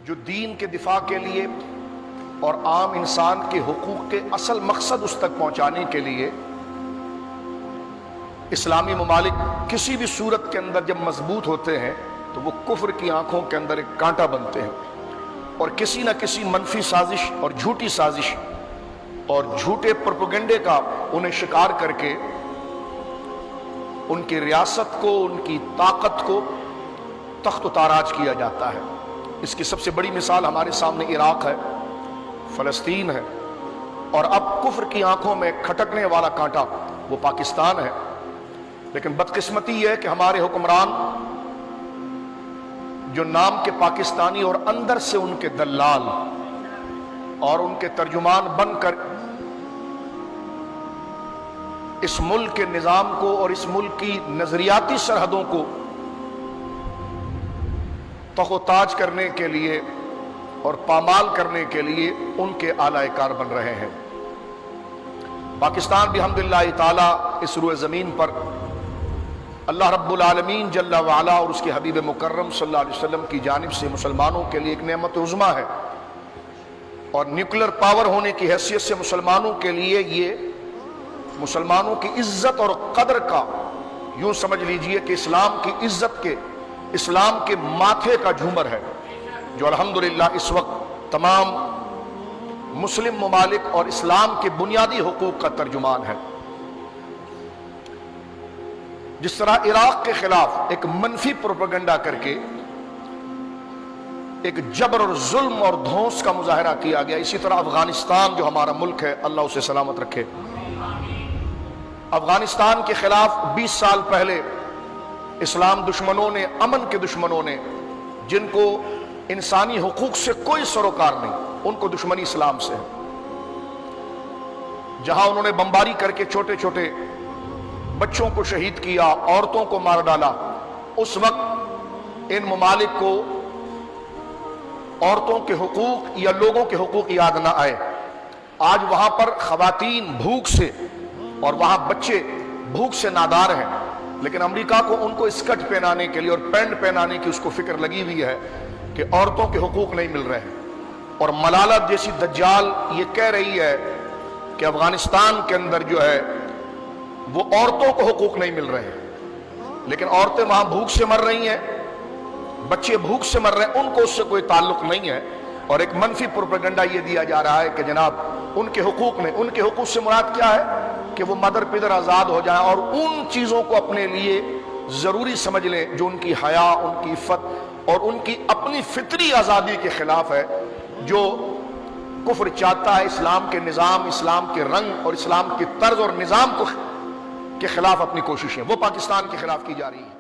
جو دین کے دفاع کے لیے اور عام انسان کے حقوق کے اصل مقصد اس تک پہنچانے کے لیے اسلامی ممالک کسی بھی صورت کے اندر جب مضبوط ہوتے ہیں تو وہ کفر کی آنکھوں کے اندر ایک کانٹا بنتے ہیں اور کسی نہ کسی منفی سازش اور جھوٹی سازش اور جھوٹے پروپیگنڈے کا انہیں شکار کر کے ان کی ریاست کو، ان کی طاقت کو تخت و تاراج کیا جاتا ہے۔ اس کی سب سے بڑی مثال ہمارے سامنے عراق ہے، فلسطین ہے، اور اب کفر کی آنکھوں میں کھٹکنے والا کانٹا وہ پاکستان ہے۔ لیکن بدقسمتی یہ ہے کہ ہمارے حکمران جو نام کے پاکستانی اور اندر سے ان کے دلال اور ان کے ترجمان بن کر اس ملک کے نظام کو اور اس ملک کی نظریاتی سرحدوں کو تخت و تاج کرنے کے لیے اور پامال کرنے کے لیے ان کے اعلی کار بن رہے ہیں۔ پاکستان بھی الحمدللہ تعالی اس روئے زمین پر اللہ رب العالمین جل وعلا اور اس کے حبیب مکرم صلی اللہ علیہ وسلم کی جانب سے مسلمانوں کے لیے ایک نعمت عظمیٰ ہے، اور نیوکلر پاور ہونے کی حیثیت سے مسلمانوں کے لیے یہ مسلمانوں کی عزت اور قدر کا، یوں سمجھ لیجئے کہ اسلام کی عزت کے، اسلام کے ماتھے کا جھومر ہے، جو الحمدللہ اس وقت تمام مسلم ممالک اور اسلام کے بنیادی حقوق کا ترجمان ہے۔ جس طرح عراق کے خلاف ایک منفی پروپیگنڈا کر کے ایک جبر اور ظلم اور دھونس کا مظاہرہ کیا گیا، اسی طرح افغانستان جو ہمارا ملک ہے، اللہ اسے سلامت رکھے، افغانستان کے خلاف 20 سال پہلے اسلام دشمنوں نے، امن کے دشمنوں نے، جن کو انسانی حقوق سے کوئی سروکار نہیں، ان کو دشمنی اسلام سے ہے، جہاں انہوں نے بمباری کر کے چھوٹے چھوٹے بچوں کو شہید کیا، عورتوں کو مار ڈالا، اس وقت ان ممالک کو عورتوں کے حقوق یا لوگوں کے حقوق یاد نہ آئے۔ آج وہاں پر خواتین بھوک سے اور وہاں بچے بھوک سے نادار ہیں، لیکن امریکہ کو ان کو اسکرٹ پہنانے کے لیے اور پینٹ پہنانے کی اس کو فکر لگی ہوئی ہے کہ عورتوں کے حقوق نہیں مل رہے ہیں، اور ملالت جیسی دجال یہ کہہ رہی ہے کہ افغانستان کے اندر جو ہے وہ عورتوں کو حقوق نہیں مل رہے ہیں، لیکن عورتیں وہاں بھوک سے مر رہی ہیں، بچے بھوک سے مر رہے ہیں، ان کو اس سے کوئی تعلق نہیں ہے، اور ایک منفی پروپیگنڈا یہ دیا جا رہا ہے کہ جناب ان کے حقوق نہیں۔ ان کے حقوق سے مراد کیا ہے کہ وہ مدر پدر آزاد ہو جائیں اور ان چیزوں کو اپنے لیے ضروری سمجھ لیں جو ان کی حیا، ان کی عفت اور ان کی اپنی فطری آزادی کے خلاف ہے، جو کفر چاہتا ہے اسلام کے نظام، اسلام کے رنگ اور اسلام کے طرز اور نظام کے خلاف اپنی کوششیں وہ پاکستان کے خلاف کی جا رہی ہیں۔